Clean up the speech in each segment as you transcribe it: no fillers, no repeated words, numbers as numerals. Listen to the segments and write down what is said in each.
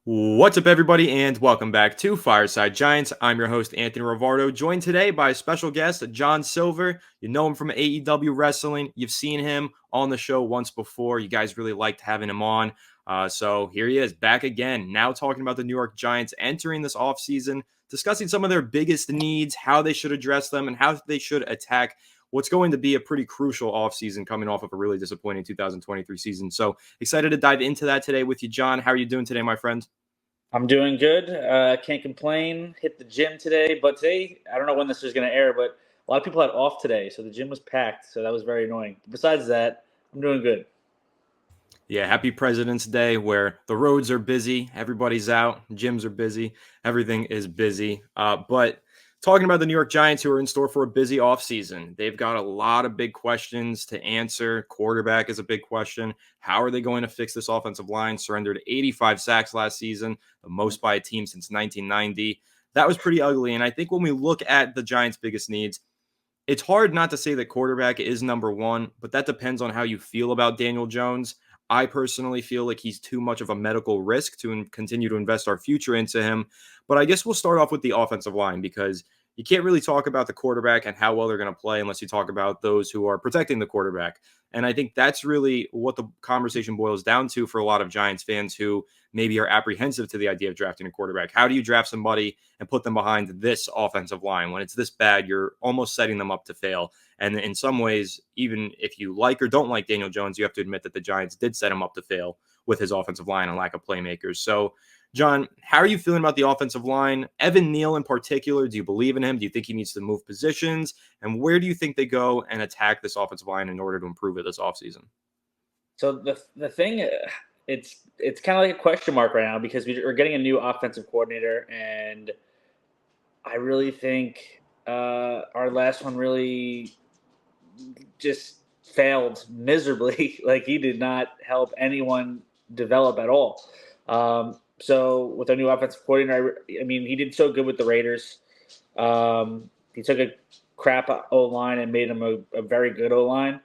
What's up, everybody, and welcome back to Fireside Giants. I'm your host, Anthony Rivardo, joined today by a special guest, John Silver. You know him from AEW Wrestling. You've seen him on the show once before. You guys really liked having him on. So here he is, back again, now talking about the New York Giants entering this offseason, discussing some of their biggest needs, how they should address them, and how they should attack what's going to be a pretty crucial offseason coming off of a really disappointing 2023 season. So excited to dive into that today with you, John. How are you doing today, my friend? I'm doing good. Can't complain. Hit the gym today, but today I don't know when this is going to air, but a lot of people had off today, so the gym was packed. So that was very annoying. Besides that, I'm doing good. Yeah, happy President's Day, where the roads are busy, everybody's out, gyms are busy, everything is busy. But talking about the New York Giants, who are in store for a busy offseason, they've got a lot of big questions to answer. Quarterback is a big question. How are they going to fix this offensive line? Surrendered 85 sacks last season, the most by a team since 1990. That was pretty ugly. And I think when we look at the Giants' biggest needs, it's hard not to say that quarterback is number one, but that depends on how you feel about Daniel Jones. I personally feel like he's too much of a medical risk to continue to invest our future into him. But I guess we'll start off with the offensive line because you can't really talk about the quarterback and how well they're going to play unless you talk about those who are protecting the quarterback. And I think that's really what the conversation boils down to for a lot of Giants fans who maybe are apprehensive to the idea of drafting a quarterback. How do you draft somebody and put them behind this offensive line? When it's this bad, you're almost setting them up to fail. And in some ways, even if you like or don't like Daniel Jones, you have to admit that the Giants did set him up to fail with his offensive line and lack of playmakers. So, John, how are you feeling about the offensive line? Evan Neal in particular, do you believe in him? Do you think he needs to move positions? And where do you think they go and attack this offensive line in order to improve it this offseason? So the thing, it's kind of like a question mark right now because we're getting a new offensive coordinator, and I really think our last one really just failed miserably. Like he did not help anyone develop at all. So with our new offensive coordinator, I mean, he did so good with the Raiders. He took a crap O line and made him a very good O line.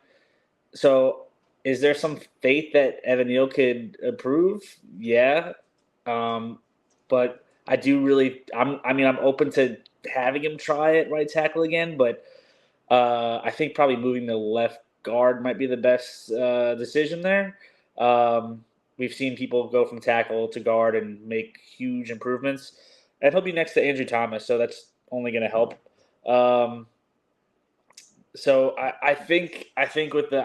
So is there some faith that Evan Neal could improve? Yeah, but I do really. I'm open to having him try at right tackle again, but I think probably moving to left guard might be the best decision there. We've seen people go from tackle to guard and make huge improvements, and he'll be next to Andrew Thomas, so that's only going to help. Um, so I think with the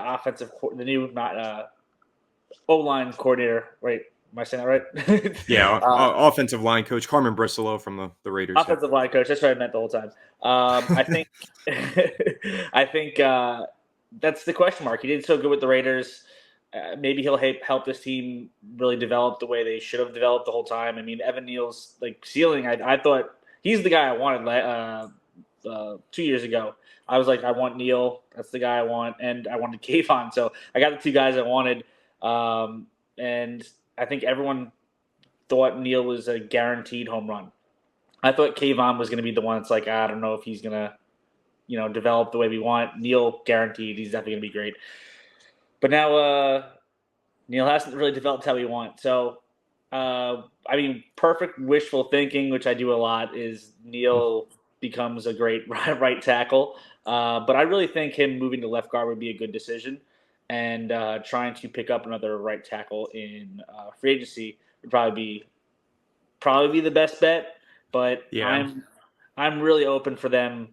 the new not O line coordinator, right? Am I saying that right? Yeah, offensive line coach Carmen Bristolo from the Raiders. Yeah. Offensive line coach. That's what I meant the whole time. I think, I think that's the question mark. He did so good with the Raiders. Maybe he'll help this team really develop the way they should have developed the whole time. I mean, Evan Neal's like ceiling. I thought he's the guy I wanted 2 years ago. I was like, I want Neal. That's the guy I want, and I wanted Kayvon. So I got the two guys I wanted, and I think everyone thought Neal was a guaranteed home run. I thought Kayvon was going to be the one that's like, I don't know if he's going to, develop the way we want. Neal guaranteed he's definitely going to be great. But now Neal hasn't really developed how we want. So, perfect wishful thinking, which I do a lot, is Neal becomes a great right tackle. But I really think him moving to left guard would be a good decision. And trying to pick up another right tackle in free agency would probably be the best bet. But Yeah. I'm really open for them.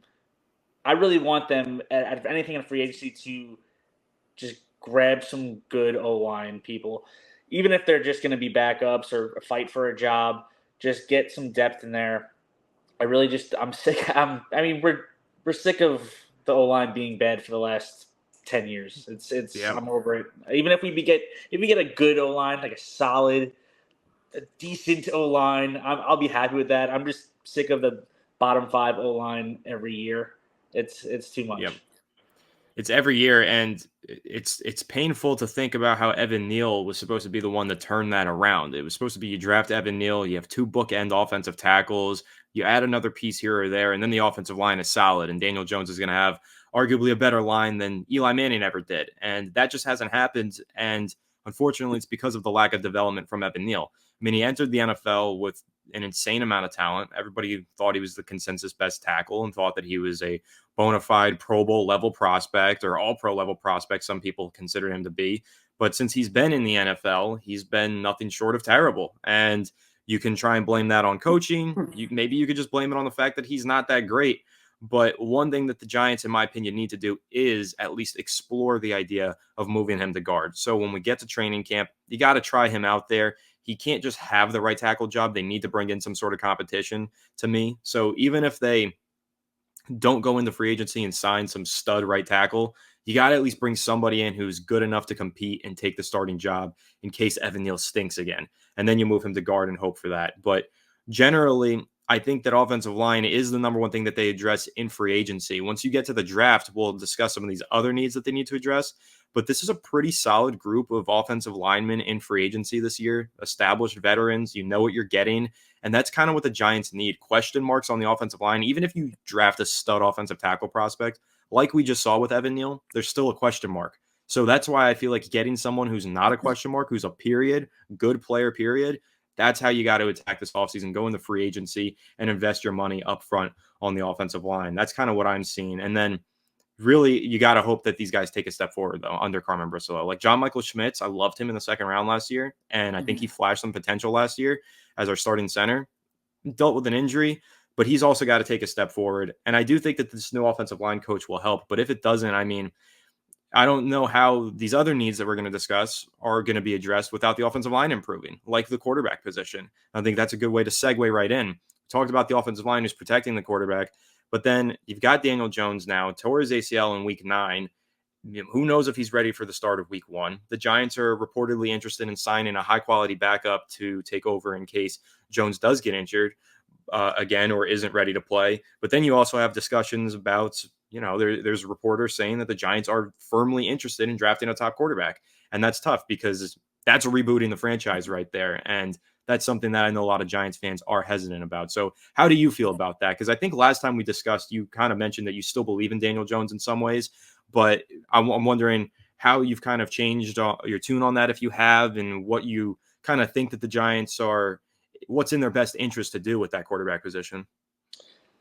I really want them at anything in free agency to just grab some good O line people, even if they're just going to be backups or fight for a job. Just get some depth in there. I'm sick. We're sick of the O line being bad for the last 10 years. Yeah. I'm over it. Even if we get a good O line, like a decent O line, I'll be happy with that. I'm just sick of the bottom five O line every year. It's too much. Yep. It's every year, and it's painful to think about how Evan Neal was supposed to be the one to turn that around. It was supposed to be you draft Evan Neal, you have two bookend offensive tackles, you add another piece here or there, and then the offensive line is solid, and Daniel Jones is going to have arguably a better line than Eli Manning ever did, and that just hasn't happened, and unfortunately, it's because of the lack of development from Evan Neal. I mean, he entered the NFL with an insane amount of talent. Everybody thought he was the consensus best tackle and thought that he was a bona fide Pro Bowl level prospect or all pro level prospect. Some people consider him to be. But since he's been in the NFL, he's been nothing short of terrible. And you can try and blame that on coaching. Maybe you could just blame it on the fact that he's not that great. But one thing that the Giants, in my opinion, need to do is at least explore the idea of moving him to guard. So when we get to training camp, you got to try him out there. He can't just have the right tackle job. They need to bring in some sort of competition to me. So even if they don't go into free agency and sign some stud right tackle, you got to at least bring somebody in who's good enough to compete and take the starting job in case Evan Neal stinks again. And then you move him to guard and hope for that. But generally, I think that offensive line is the number one thing that they address in free agency. Once you get to the draft, we'll discuss some of these other needs that they need to address. But this is a pretty solid group of offensive linemen in free agency this year, established veterans. You know what you're getting. And that's kind of what the Giants need. Question marks on the offensive line. Even if you draft a stud offensive tackle prospect, like we just saw with Evan Neal, there's still a question mark. So that's why I feel like getting someone who's not a question mark, who's a period, good player, period, that's how you got to attack this offseason. Go into free agency and invest your money up front on the offensive line. That's kind of what I'm seeing. And then really, you got to hope that these guys take a step forward, though, under Carmen Bricolo. Like John Michael Schmitz, I loved him in the second round last year, and I think he flashed some potential last year as our starting center. Dealt with an injury, but he's also got to take a step forward. And I do think that this new offensive line coach will help. But if it doesn't, I mean, I don't know how these other needs that we're going to discuss are going to be addressed without the offensive line improving, like the quarterback position. I think that's a good way to segue right in. We talked about the offensive line who's protecting the quarterback, but then you've got Daniel Jones now, tore his ACL in week 9. Who knows if he's ready for the start of week 1? The Giants are reportedly interested in signing a high-quality backup to take over in case Jones does get injured again or isn't ready to play. But then you also have discussions about, there's reporters saying that the Giants are firmly interested in drafting a top quarterback. And that's tough because that's rebooting the franchise right there. And that's something that I know a lot of Giants fans are hesitant about. So how do you feel about that? Because I think last time we discussed, you kind of mentioned that you still believe in Daniel Jones in some ways, but I'm wondering how you've kind of changed your tune on that, if you have, and what you kind of think that the Giants are, what's in their best interest to do with that quarterback position.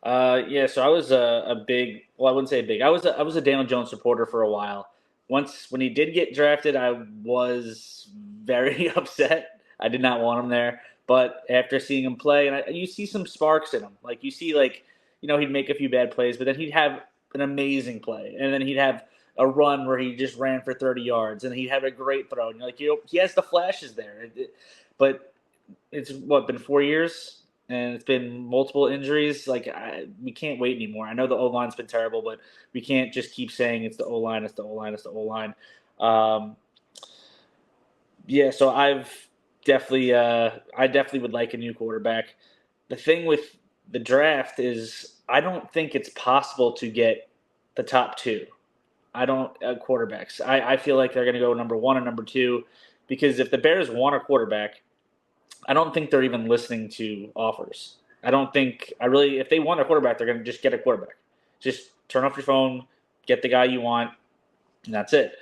Yeah, so I was a big, well, I wouldn't say big. I was a Daniel Jones supporter for a while. When he did get drafted, I was very upset. I did not want him there. But after seeing him play, and you see some sparks in him. Like you see, he'd make a few bad plays, but then he'd have an amazing play, and then he'd have a run where he just ran for 30 yards, and he'd have a great throw. And he has the flashes there. But it's been 4 years, and it's been multiple injuries. We can't wait anymore. I know the O line's been terrible, but we can't just keep saying it's the O line, it's the O line, it's the O line. Yeah, so I definitely would like a new quarterback. The thing with the draft is I don't think it's possible to get the top 2. I don't quarterbacks. I feel like they're going to go number 1 and number 2 because if the Bears want a quarterback, I don't think they're even listening to offers. If they want a quarterback, they're going to just get a quarterback. Just turn off your phone, get the guy you want, and that's it.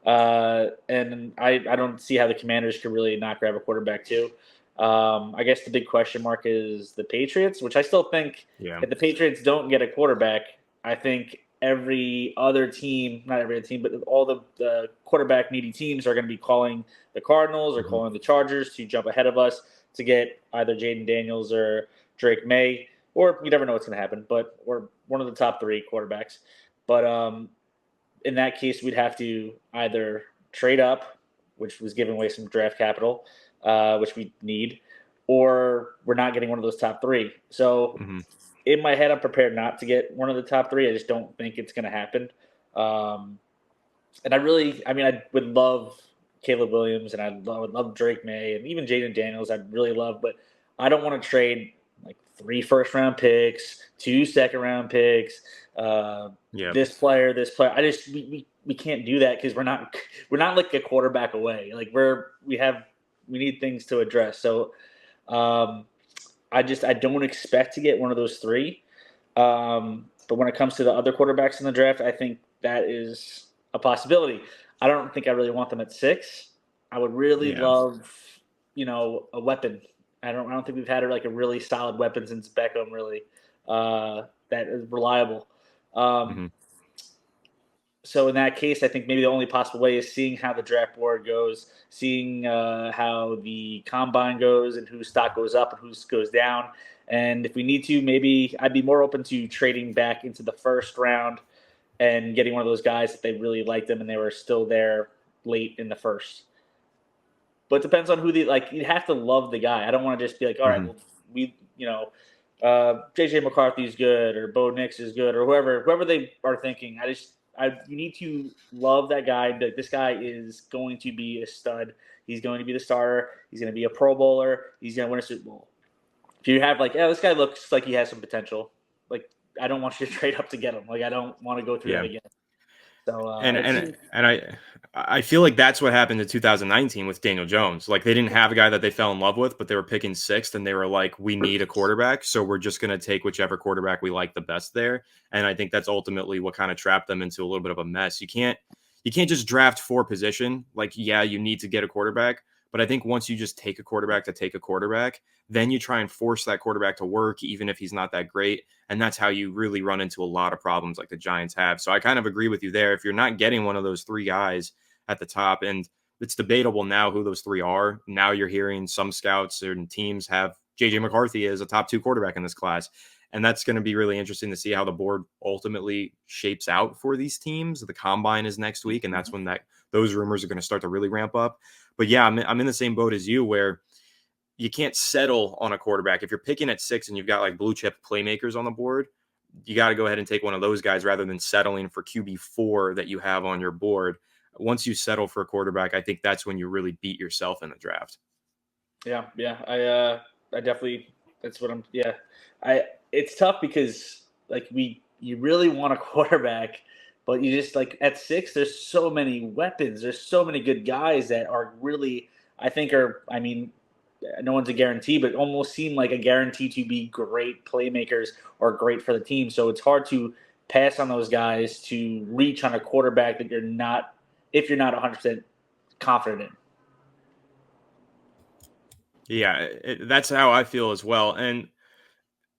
And I don't see how the Commanders could really not grab a quarterback too. I guess the big question mark is the Patriots, which I still think if the Patriots don't get a quarterback, I think every other team, not every other team, but all the quarterback needy teams are going to be calling the Cardinals or calling the Chargers to jump ahead of us to get either Jaden Daniels or Drake May, or you never know what's going to happen, or one of the top 3 quarterbacks. But in that case, we'd have to either trade up, which was giving away some draft capital, which we need, or we're not getting one of those top 3. So in my head, I'm prepared not to get one of the top 3. I just don't think it's going to happen. And I would love Caleb Williams, and I would love Drake May, and even Jaden Daniels. I'd really love, but I don't want to trade 3 first-round picks, 2 second-round picks. This player. We can't do that because we're not like a quarterback away. We need things to address. So I don't expect to get one of those 3. But when it comes to the other quarterbacks in the draft, I think that is a possibility. I don't think I really want them at 6. I would really love a weapon. I don't think we've had like a really solid weapon since Beckham, really, that is reliable. Um, Hmm. so in that case, I think maybe the only possible way is seeing how the draft board goes, seeing how the combine goes, and whose stock goes up and whose goes down. And if we need to, maybe I'd be more open to trading back into the first round and getting one of those guys if they really liked them and they were still there late in the first. But it depends on who the like. You have to love the guy. I don't want to just be like, all right, Hmm. well, JJ McCarthy's good or Bo Nix is good or whoever they are thinking. You need to love that guy. This guy is going to be a stud. He's going to be the starter. He's going to be a Pro Bowler. He's going to win a Super Bowl. If you have like, this guy looks like he has some potential. Like, I don't want you to trade up to get him. Like, I don't want to go through that Yeah. again. So And it and seems and I feel like that's what happened in 2019 with Daniel Jones. Like they didn't have a guy that they fell in love with, but they were picking sixth, and they were like, "We need a quarterback, so we're just going to take whichever quarterback we like the best there." And I think that's ultimately what kind of trapped them into a little bit of a mess. You can't just draft for position. Like, yeah, you need to get a quarterback, but I think once you just take a quarterback to take a quarterback, then you try and force that quarterback to work, even if he's not that great. And that's how you really run into a lot of problems like the Giants have. So I kind of agree with you there. If you're not getting one of those three guys at the top, and it's debatable now who those three are. Now you're hearing some scouts and teams have JJ McCarthy as a top two quarterback in this class. And that's going to be really interesting to see how the board ultimately shapes out for these teams. The combine is next week, and that's when those rumors are going to start to really ramp up. But yeah, I'm in the same boat as you where you can't settle on a quarterback. If you're picking at six and you've got like blue chip playmakers on the board, you got to go ahead and take one of those guys rather than settling for QB4 that you have on your board. Once you settle for a quarterback, I think that's when you really beat yourself in the draft. yeah. I definitely that's what I'm yeah. I It's tough because like you really want a quarterback, but you just like at six, there's so many weapons. There's so many good guys that are really I mean, no one's a guarantee, but almost seem like a guarantee to be great playmakers or great for the team. So it's hard to pass on those guys to reach on a quarterback that if you're not 100% confident in. Yeah, that's how I feel as well. And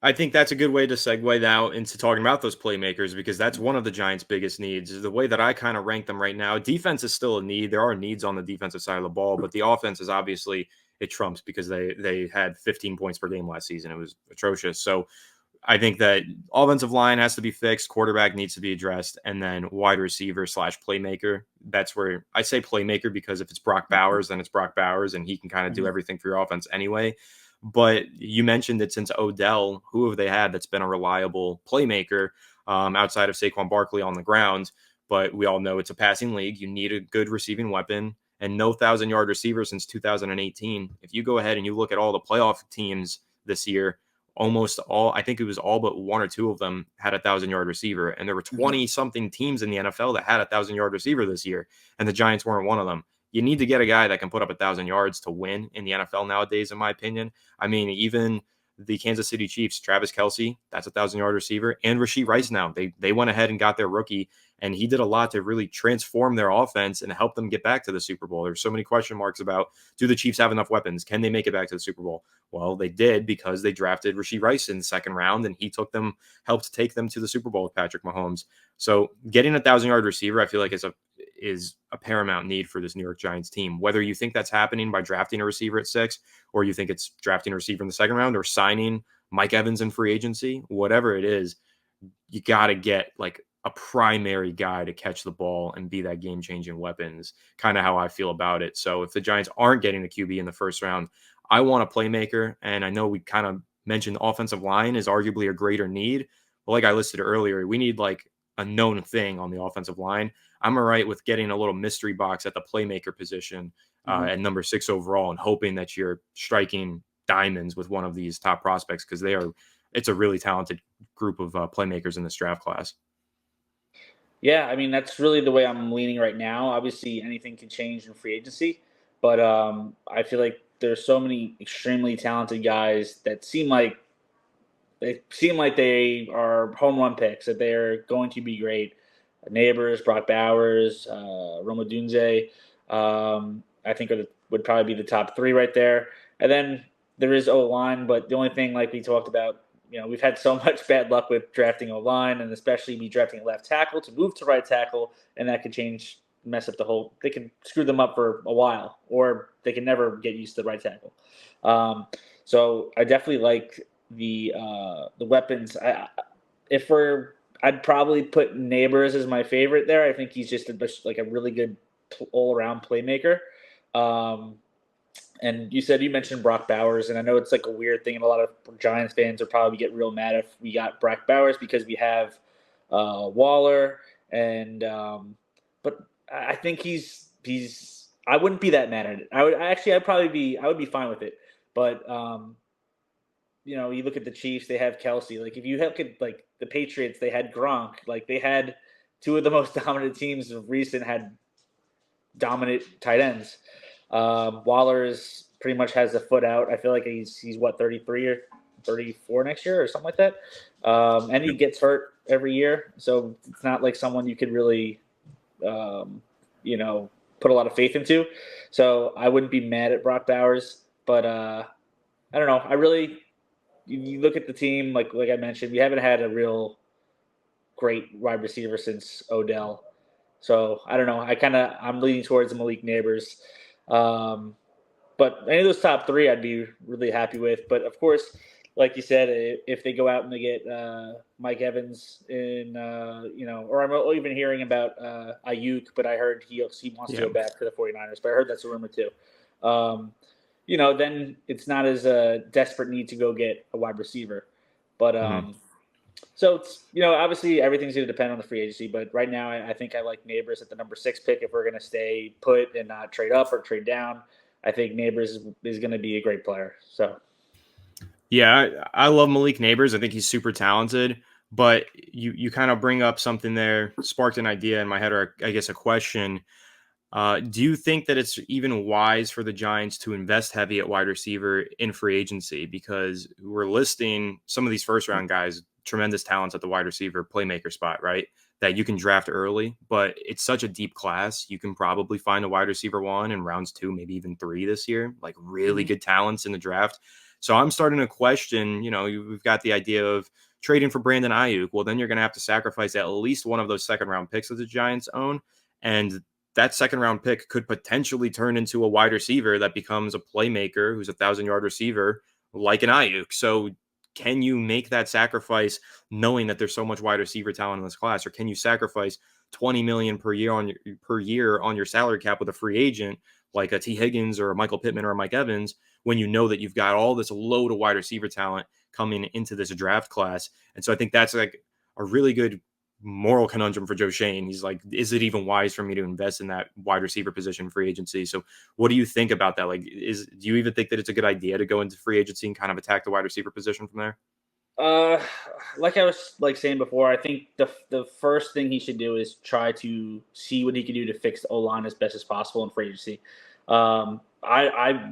I think that's a good way to segue now into talking about those playmakers because that's one of the Giants' biggest needs. Is the way that I kind of rank them right now. Defense is still a need. There are needs on the defensive side of the ball, but the offense is obviously it trumps because they had 15 points per game last season. It was atrocious. So I think that offensive line has to be fixed, quarterback needs to be addressed, and then wide receiver slash playmaker. That's where I say playmaker because if it's Brock Bowers, then it's Brock Bowers, and he can kind of do Mhm. everything for your offense anyway. But you mentioned that since Odell, who have they had that's been a reliable playmaker outside of Saquon Barkley on the ground? But we all know it's a passing league. You need a good receiving weapon and no 1,000-yard receiver since 2018. If you go ahead and you look at all the playoff teams this year, almost all, I think it was all but one or two of them had a 1,000-yard receiver. And there were Mhm. 20 something teams in the NFL that had a 1,000-yard receiver this year. And the Giants weren't one of them. You need to get a guy that can put up 1,000 yards to win in the NFL nowadays, in my opinion. I mean, even the Kansas City Chiefs, Travis Kelce, that's a 1,000-yard receiver, and Rashee Rice now. They went ahead and got their rookie, and he did a lot to really transform their offense and help them get back to the Super Bowl. There's so many question marks about, do the Chiefs have enough weapons? Can they make it back to the Super Bowl? Well, they did because they drafted Rashee Rice in the second round, and he helped take them to the Super Bowl with Patrick Mahomes. So getting a 1,000-yard receiver, I feel like is a paramount need for this New York Giants team. Whether you think that's happening by drafting a receiver at six, or you think it's drafting a receiver in the second round, or signing Mike Evans in free agency, whatever it is, you got to get like a primary guy to catch the ball and be that game changing weapons. Kind of how I feel about it. So if the Giants aren't getting a QB in the first round, I want a playmaker. And I know we kind of mentioned the offensive line is arguably a greater need. But like I listed earlier, we need like a known thing on the offensive line. I'm all right with getting a little mystery box at the playmaker position Mhm. at number 6 overall and hoping that you're striking diamonds with one of these top prospects because it's a really talented group of playmakers in this draft class. Yeah, I mean that's really the way I'm leaning right now. Obviously, anything can change in free agency, but I feel like there's so many extremely talented guys that they are home run picks that they're going to be great. Neighbors, Brock Bowers, Roma Dunze. I think would probably be the top three right there. And then there is O-line, but the only thing, like we talked about, we've had so much bad luck with drafting O-line, and especially me drafting left tackle to move to right tackle, and that could mess up they could screw them up for a while, or they can never get used to the right tackle. So I definitely like the weapons. I'd probably put Neighbors as my favorite there. I think he's just a really good all-around playmaker. And you mentioned Brock Bowers, and I know it's like a weird thing, and a lot of Giants fans will probably get real mad if we got Brock Bowers because we have Waller, and but I think he's. I wouldn't be that mad at it. I would be fine with it. But you look at the Chiefs, they have Kelsey. Like if you look at like the Patriots, they had Gronk. Like they had two of the most dominant teams of recent had dominant tight ends. Waller pretty much has a foot out. I feel like he's 33 or 34 next year or something like that. And he gets hurt every year, so it's not like someone you could really, put a lot of faith into. So I wouldn't be mad at Brock Bowers, but I don't know. You look at the team, like I mentioned, we haven't had a real great wide receiver since Odell. So I don't know. I'm leaning towards Malik Neighbors. But any of those top three, I'd be really happy with. But of course, like you said, if they go out and they get Mike Evans or I'm even hearing about Ayuk, but I heard he wants to go back to the 49ers. But I heard that's a rumor too. Then it's not as a desperate need to go get a wide receiver. But so it's obviously everything's going to depend on the free agency. But right now, I think I like Neighbors at the number 6 pick if we're going to stay put and not trade up or trade down. I think Neighbors is going to be a great player. So. Yeah, I love Malik Neighbors. I think he's super talented. But you kind of bring up something there, sparked an idea in my head, or I guess a question. Do you think that it's even wise for the Giants to invest heavy at wide receiver in free agency? Because we're listing some of these first round guys, tremendous talents at the wide receiver playmaker spot, right? That you can draft early, but it's such a deep class. You can probably find a wide receiver 1 in rounds 2, maybe even 3 this year, like really good talents in the draft. So I'm starting to question, we've got the idea of trading for Brandon Ayuk. Well, then you're going to have to sacrifice at least one of those second round picks that the Giants own. And that second round pick could potentially turn into a wide receiver that becomes a playmaker who's 1,000-yard receiver like an Ayuk. So can you make that sacrifice knowing that there's so much wide receiver talent in this class? Or can you sacrifice $20 million per year on your salary cap with a free agent like a T. Higgins or a Michael Pittman or a Mike Evans when you know that you've got all this load of wide receiver talent coming into this draft class? And so I think that's like a really good moral conundrum for Joe Shane. He's like, is it even wise for me to invest in that wide receiver position free agency? So what do you think about that? Like, do you even think that it's a good idea to go into free agency and kind of attack the wide receiver position from there? Like I was saying before, I think the first thing he should do is try to see what he can do to fix the O-line as best as possible in free agency. I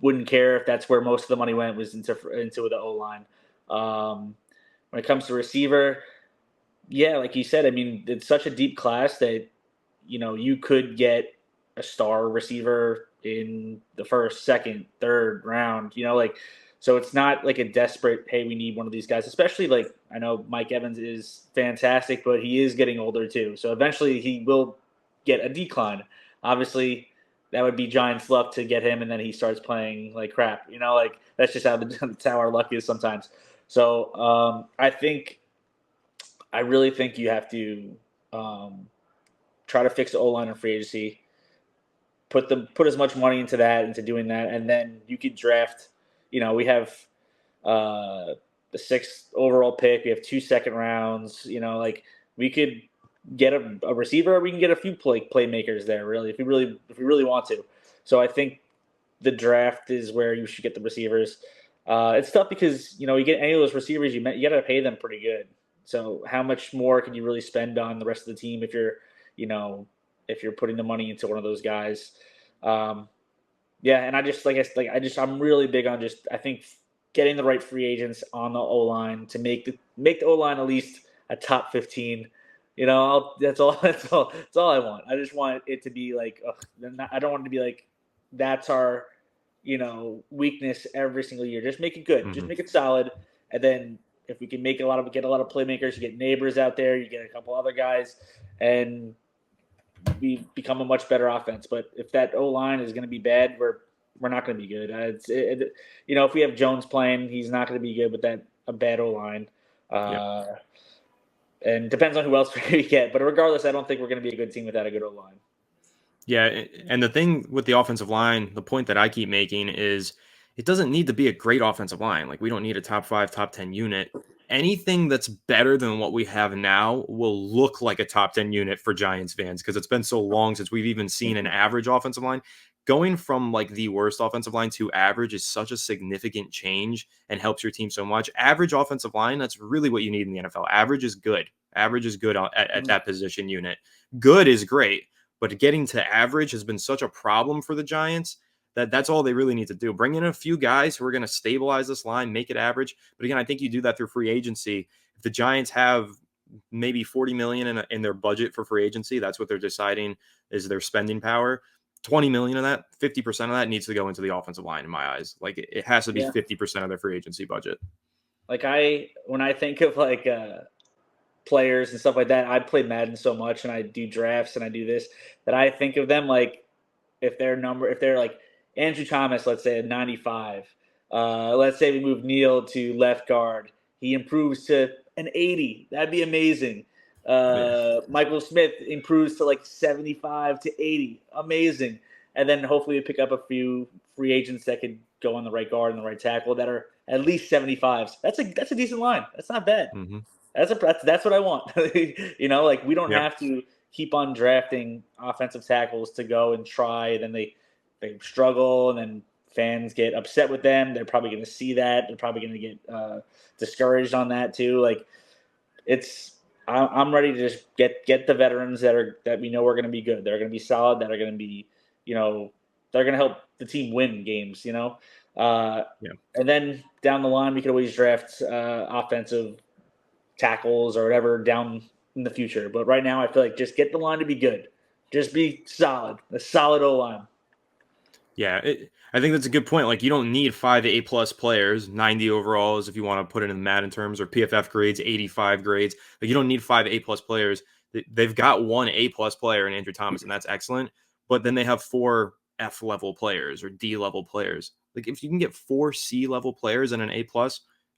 wouldn't care if that's where most of the money went was into the O-line. When it comes to receiver, yeah, like you said, I mean, it's such a deep class that, you could get a star receiver in the first, second, third round, so it's not like a desperate, hey, we need one of these guys, especially like I know Mike Evans is fantastic, but he is getting older too. So eventually he will get a decline. Obviously, that would be Giants' luck to get him, and then he starts playing like crap. Like that's just that's how our luck is sometimes. So I really think you have to try to fix the O-line in free agency. Put as much money into doing that, and then you could draft. We have the 6th overall pick. We have 2 second rounds. Like we could get a receiver, or we can get a few playmakers there. Really, if we really want to. So I think the draft is where you should get the receivers. It's tough because you get any of those receivers, you got to pay them pretty good. So how much more can you really spend on the rest of the team if you're putting the money into one of those guys? Yeah, and I'm really big on I think getting the right free agents on the O-line to make the O-line at least a top 15 That's all. That's all I want. I just want it to be like, I don't want it to be like that's our, weakness every single year. Just make it good. Just Hmm. make it solid, and then if we can make get a lot of playmakers, you get neighbors out there, you get a couple other guys, and we become a much better offense. But if that O line is going to be bad, we're not going to be good. If we have Jones playing, he's not going to be good with that a bad O line. Yeah. And depends on who else we get. But regardless, I don't think we're going to be a good team without a good O line. Yeah, and the thing with the offensive line, the point that I keep making is it doesn't need to be a great offensive line. Like we don't need a top 5, top 10 unit. Anything that's better than what we have now will look like a top 10 unit for Giants fans because it's been so long since we've even seen an average offensive line. Going from like the worst offensive line to average is such a significant change and helps your team so much. Average offensive line, that's really what you need in the NFL. Average is good. Average is good at that position unit. Good is great, but getting to average has been such a problem for the Giants that's all they really need to do. Bring in a few guys who are going to stabilize this line, make it average. But again, I think you do that through free agency. If the Giants have maybe 40 million in their budget for free agency, that's what they're deciding is their spending power. 20 million of that, 50% of that needs to go into the offensive line in my eyes. Like it has to be Yeah. 50% of their free agency budget. Like when I think of players and stuff like that, I play Madden so much and I do drafts and I do this that I think of them like if they're like Andrew Thomas, let's say at 95. Let's say we move Neal to left guard. He improves to an 80. That'd be amazing. Yeah. Michael Smith improves to like 75 to 80. Amazing. And then hopefully we pick up a few free agents that could go on the right guard and the right tackle that are at least 75s. That's a decent line. That's not bad. Mm-hmm. That's what I want. Like we don't Yep. have to keep on drafting offensive tackles to go and try. Then they struggle, and then fans get upset with them. They're probably going to see that. They're probably going to get discouraged on that too. Like I'm ready to just get the veterans that we know are going to be good. They're going to be solid. That are going to be, they're going to help the team win games. Yeah. And then down the line, we could always draft offensive tackles or whatever down in the future. But right now, I feel like just get the line to be good. Just be solid. A solid O line. Yeah, I think that's a good point. Like, you don't need 5 A+ players, 90 overalls, if you want to put it in Madden terms, or PFF grades, 85 grades. Like, you don't need 5 A+ players. They've got one A+ player in Andrew Thomas, and that's excellent. But then they have 4 F-level players or D-level players. Like, if you can get 4 C-level players and an A+,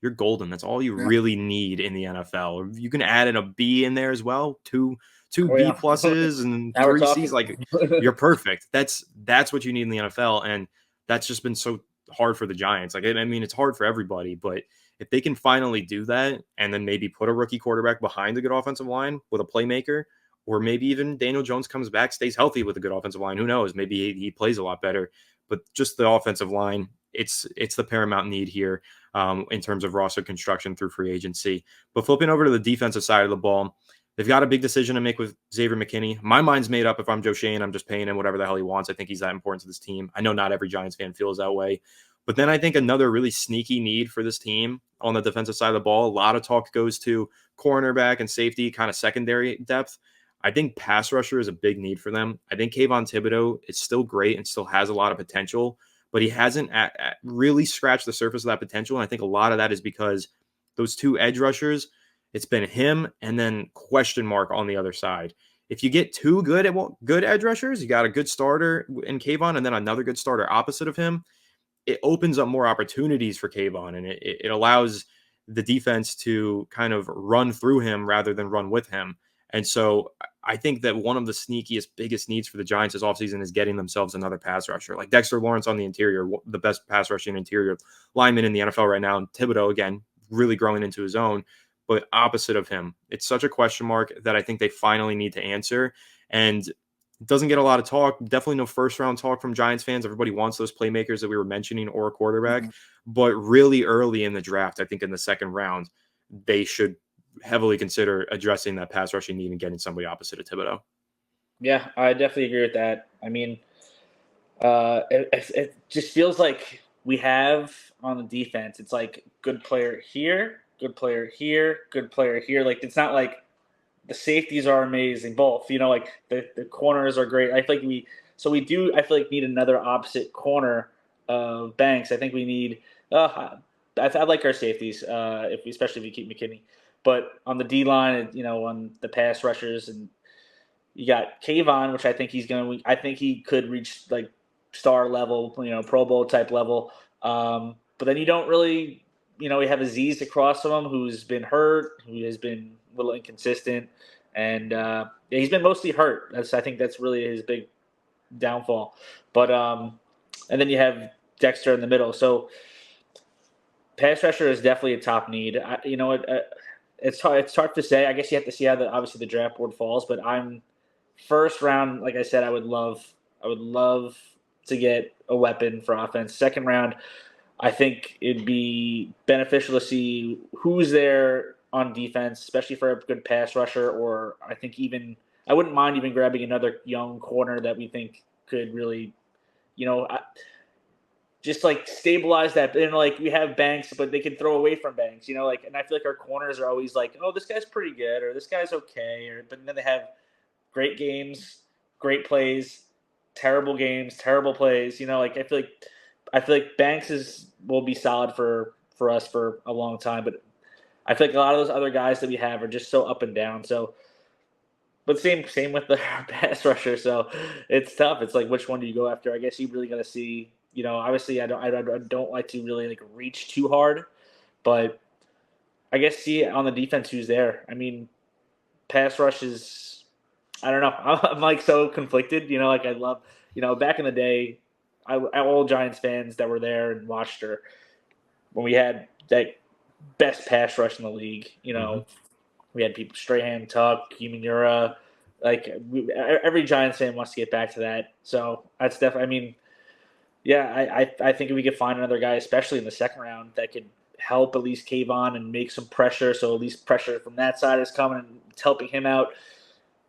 you're golden. That's all you really need in the NFL. You can add in a B in there as well, two Oh B yeah. pluses and Now we're 3 Cs. talking. Like, you're perfect. That's what you need in the NFL, and that's just been so hard for the Giants. Like, I mean, it's hard for everybody, but if they can finally do that, and then maybe put a rookie quarterback behind a good offensive line with a playmaker, or maybe even Daniel Jones comes back, stays healthy with a good offensive line. Who knows? Maybe he plays a lot better. But just the offensive line, it's the paramount need here in terms of roster construction through free agency. But flipping over to the defensive side of the ball, they've got a big decision to make with Xavier McKinney. My mind's made up. If I'm Joe Shane, I'm just paying him whatever the hell he wants. I think he's that important to this team. I know not every Giants fan feels that way. But then I think another really sneaky need for this team on the defensive side of the ball, a lot of talk goes to cornerback and safety, kind of secondary depth. I think pass rusher is a big need for them. I think Kayvon Thibodeau is still great and still has a lot of potential, but he hasn't really scratched the surface of that potential. And I think a lot of that is because those 2 edge rushers, it's been him and then question mark on the other side. If you get 2 good edge rushers, you got a good starter in Kayvon and then another good starter opposite of him, it opens up more opportunities for Kayvon, and it allows the defense to kind of run through him rather than run with him. And so I think that one of the sneakiest, biggest needs for the Giants this offseason is getting themselves another pass rusher. Like Dexter Lawrence on the interior, the best pass rushing interior lineman in the NFL right now. And Thibodeau, again, really growing into his own, but opposite of him. It's such a question mark that I think they finally need to answer. And it doesn't get a lot of talk. Definitely no first round talk from Giants fans. Everybody wants those playmakers that we were mentioning or a quarterback. Mhm. But really early in the draft, I think in the second round, they should heavily consider addressing that pass rushing need and getting somebody opposite of Thibodeau. Yeah, I definitely agree with that. I mean, it just feels like we have on the defense. It's like good player here, good player here, good player here. Like it's not like the safeties are amazing. Both, like the corners are great. I feel like we do. I feel like need another opposite corner of Banks. I think we need. I like our safeties, especially if we keep McKinney. But on the D line, on the pass rushers, and you got Kayvon, which I think he's going to. I think he could reach like star level, Pro Bowl type level. But then you don't really, we have Aziz across from him who's been hurt, who has been a little inconsistent, and yeah, he's been mostly hurt. I think that's really his big downfall. But and then you have Dexter in the middle. So pass rusher is definitely a top need. You know what? It's hard. It's hard to say. I guess you have to see how obviously the draft board falls. But I'm first round. Like I said, I would love to get a weapon for offense. Second round, I think it'd be beneficial to see who's there on defense, especially for a good pass rusher. Or I think I wouldn't mind even grabbing another young corner that we think could really, just like stabilize that. And like we have Banks, but they can throw away from Banks, and I feel like our corners are always like, oh, this guy's pretty good or this guy's okay, but then they have great games, great plays, terrible games, terrible plays. I feel like Banks will be solid for us for a long time, but I feel like a lot of those other guys that we have are just so up and down. So, but same with the pass rusher. So it's tough. It's like which one do you go after? I guess you really got to see. Obviously, I don't like to really like reach too hard, but I guess see on the defense who's there. I mean, pass rush is. I don't know. I'm like so conflicted. Like I love. Back in the day, all Giants fans that were there and watched her when we had that best pass rush in the league. We had people Strahan, Tuck, Humanura. Like every Giants fan wants to get back to that. So that's definitely. I mean, yeah, I think if we could find another guy, especially in the second round, that could help at least Kayvon and make some pressure. So at least pressure from that side is coming and it's helping him out.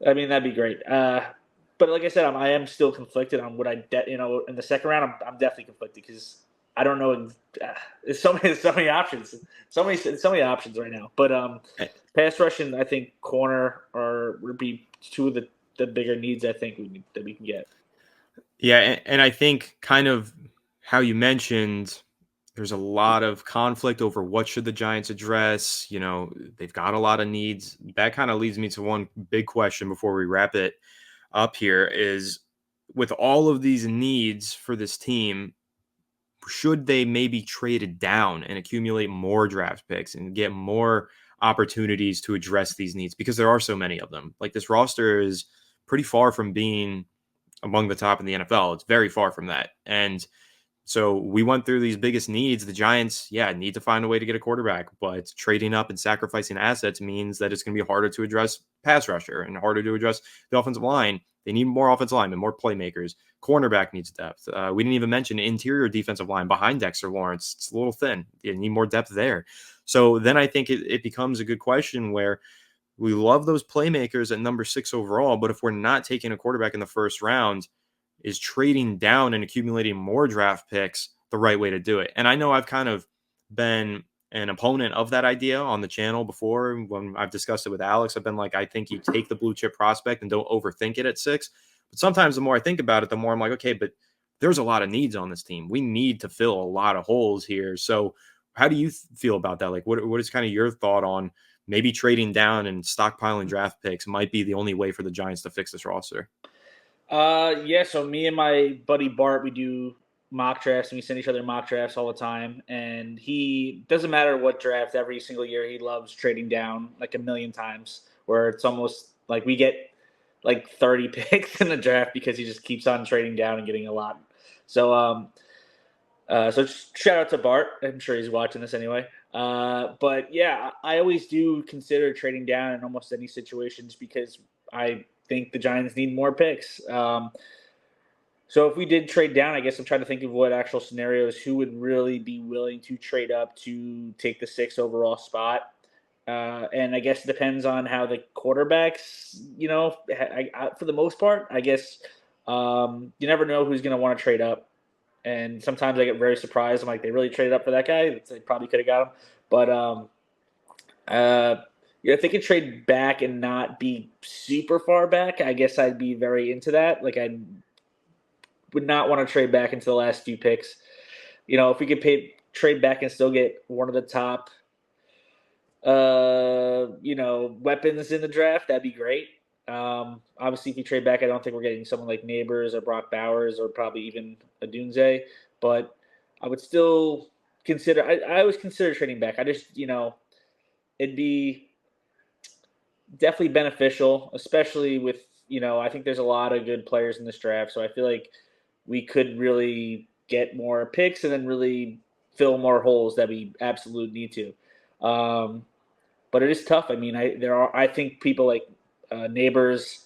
I mean, that'd be great. But like I said, I am still conflicted on what in the second round. I'm definitely conflicted because I don't know. There's so many options, so many options right now. But pass rush and I think corner would be two of the bigger needs I think that we can get. Yeah, and I think kind of how you mentioned, there's a lot of conflict over what should the Giants address. They've got a lot of needs. That kind of leads me to one big question before we wrap it up here is with all of these needs for this team, should they maybe trade it down and accumulate more draft picks and get more opportunities to address these needs? Because there are so many of them. Like this roster is pretty far from being among the top in the NFL. It's very far from that. And so we went through these biggest needs. The Giants, need to find a way to get a quarterback, but trading up and sacrificing assets means that it's going to be harder to address pass rusher and harder to address the offensive line. They need more offensive linemen, more playmakers. Cornerback needs depth. We didn't even mention interior defensive line behind Dexter Lawrence. It's a little thin. You need more depth there. So then I think it becomes a good question where we love those playmakers at number 6 overall, but if we're not taking a quarterback in the first round, is trading down and accumulating more draft picks the right way to do it? And I know I've kind of been an opponent of that idea on the channel before when I've discussed it with Alex. I've been like, I think you take the blue chip prospect and don't overthink it at 6. But sometimes the more I think about it, the more I'm like, okay, but there's a lot of needs on this team. We need to fill a lot of holes here. So how do you feel about that? Like, what is kind of your thought on maybe trading down and stockpiling draft picks might be the only way for the Giants to fix this roster? Yeah. So me and my buddy Bart, we do mock drafts and we send each other mock drafts all the time. And he doesn't matter what draft every single year. He loves trading down like a million times, where it's almost like we get like 30 picks in the draft because he just keeps on trading down and getting a lot. So, so shout out to Bart. I'm sure he's watching this anyway. But yeah, I always do consider trading down in almost any situations because I think the Giants need more picks. So if we did trade down, I guess I'm trying to think of what actual scenarios, who would really be willing to trade up to take the 6th overall spot. And I guess it depends on how the quarterbacks, for the most part, I guess you never know who's going to want to trade up. And sometimes I get very surprised. I'm like, they really traded up for that guy? They probably could have got him. But Yeah, if they could trade back and not be super far back, I guess I'd be very into that. Like I would not want to trade back into the last few picks. If we could trade back and still get one of the top weapons in the draft, that'd be great. Obviously, if you trade back, I don't think we're getting someone like Neighbors or Brock Bowers or probably even a Dunze, but I would still consider. I always consider trading back. I just it'd be definitely beneficial, especially with I think there's a lot of good players in this draft, so I feel like we could really get more picks and then really fill more holes that we absolutely need to. Um, but it is tough. I mean, I think people like Neighbors,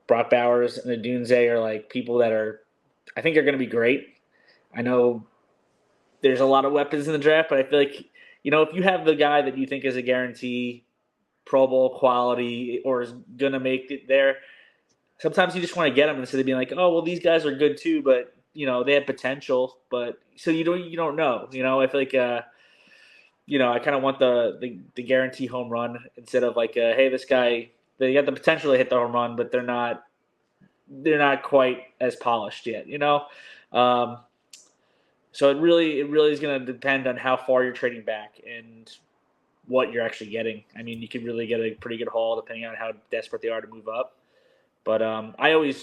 Brock Bowers, and the Dunze are like people that are I think are going to be great. I know there's a lot of weapons in the draft, but I feel like if you have the guy that you think is a guarantee Pro Bowl quality or is gonna make it there. Sometimes you just want to get them instead of being like, oh well, these guys are good too, but they have potential, but so you don't know. I feel like I kind of want the guarantee home run instead of like, hey, this guy they got the potential to hit the home run, but they're not quite as polished yet. Um, so it really is going to depend on how far you're trading back and what you're actually getting. I mean, you could really get a pretty good haul depending on how desperate they are to move up. But believe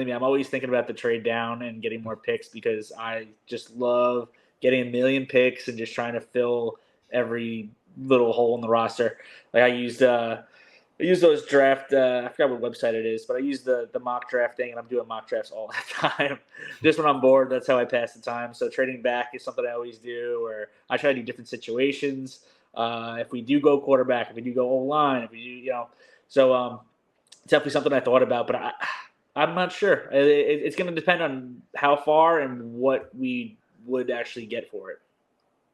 me, I'm always thinking about the trade down and getting more picks because I just love getting a million picks and just trying to fill every little hole in the roster. Like I use those draft. I forgot what website it is, but I use the mock draft thing, and I'm doing mock drafts all the time. Just when I'm bored, that's how I pass the time. So trading back is something I always do, or I try to do different situations. If we do go quarterback, if we do go O line, if we do, so definitely something I thought about, but I'm not sure. It's going to depend on how far and what we would actually get for it.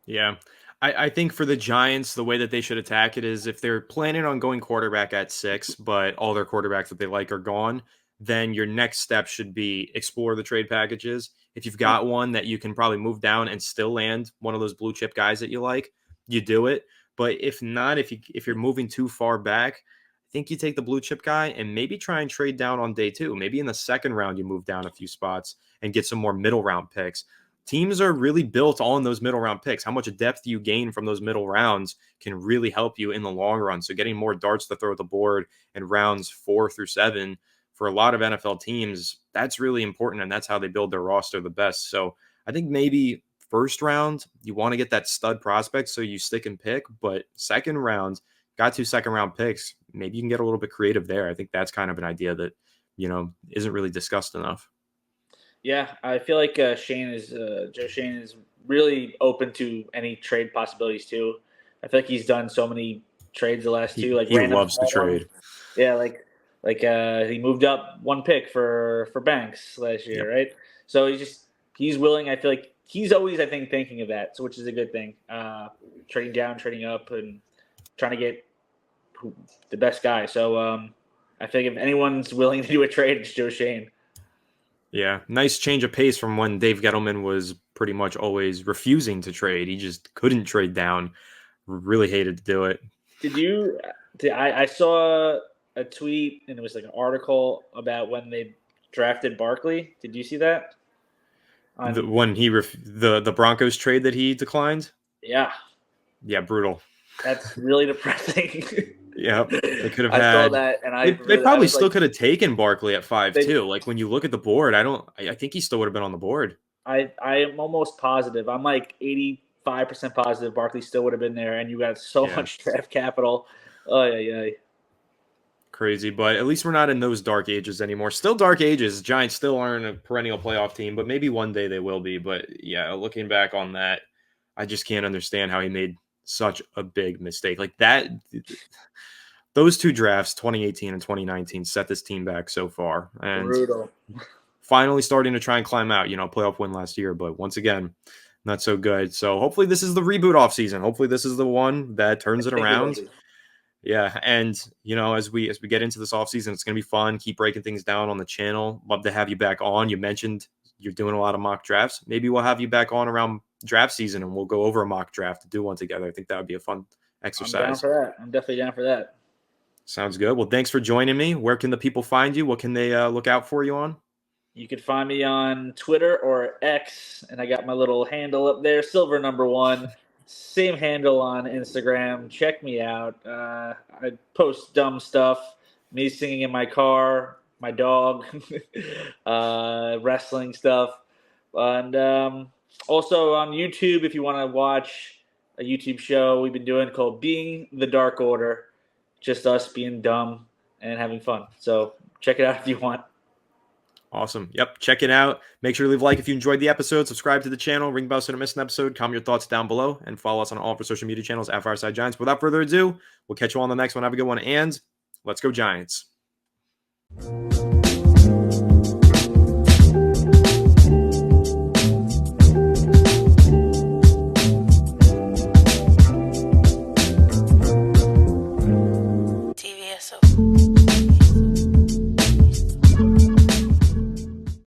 Yeah. I think for the Giants, the way that they should attack it is if they're planning on going quarterback at 6, but all their quarterbacks that they like are gone, then your next step should be explore the trade packages. If you've got one that you can probably move down and still land one of those blue chip guys that you like, you do it. But if not, if you're moving too far back, I think you take the blue chip guy and maybe try and trade down on day 2. Maybe in the second round you move down a few spots and get some more middle round picks. Teams are really built on those middle round picks. How much depth you gain from those middle rounds can really help you in the long run. So getting more darts to throw at the board in rounds 4 through 7 for a lot of NFL teams, that's really important, and that's how they build their roster the best. So I think maybe first round, you want to get that stud prospect so you stick and pick, but second round, got 2 second round picks, maybe you can get a little bit creative there. I think that's kind of an idea that, isn't really discussed enough. Yeah, I feel like Joe Shane is really open to any trade possibilities too. I feel like he's done so many trades the last two, He like he random loves to small ones. trade. Yeah, like he moved up one pick for Banks last Yep. year, right? So he's willing. I feel like he's always I think thinking of that, so which is a good thing. Trading down, trading up, and trying to get the best guy. So I think if anyone's willing to do a trade, it's Joe Shane. Yeah, nice change of pace from when Dave Gettleman was pretty much always refusing to trade. He just couldn't trade down. Really hated to do it. Did you? I saw a tweet and it was like an article about when they drafted Barkley. Did you see that? The On when he the Broncos trade that he declined. Yeah, Yeah, brutal. that's really depressing. Yeah, they could have I saw had. that and They I probably was still like, could have taken Barkley at 5 they. too. Like when you look at the board, I think he still would have been on the board. I am almost positive. I'm like 85% positive Barkley still would have been there, and you got so Yeah, much draft capital. Oh yeah, yeah. crazy. But at least we're not in those dark ages anymore. Still dark ages. Giants still aren't a perennial playoff team, but maybe one day they will be. But yeah, looking back on that, I just can't understand how he made such a big mistake. Like that, those 2 drafts, 2018 and 2019, set this team back so far. And Brutal. finally starting to try and climb out, playoff win last year, but once again, not so good. So hopefully this is the reboot off season. Hopefully this is the one that turns I it think it will around. be. Yeah, and as we get into this offseason, it's going to be fun. Keep breaking things down on the channel. Love to have you back on. You mentioned you're doing a lot of mock drafts. Maybe we'll have you back on around draft season and we'll go over a mock draft to do one together. I think that would be a fun I'm down exercise. for that. I'm definitely down for that. Sounds good. Well, thanks for joining me. Where can the people find you? What can they look out for you on? You can find me on Twitter or X, and I got my little handle up there, Silver Number One. Same handle on Instagram. Check me out. I post dumb stuff. Me singing in my car, my dog, wrestling stuff, and also on YouTube if you want to watch a YouTube show we've been doing called Being the Dark Order. Just us being dumb and having fun. So check it out if you want. Awesome. Yep. Check it out. Make sure to leave a like if you enjoyed the episode. Subscribe to the channel. Ring bell so you don't miss an episode. Comment your thoughts down below and follow us on all of our social media channels at Fireside Giants. Without further ado, we'll catch you all on the next one. Have a good one. And let's go Giants. TVSO.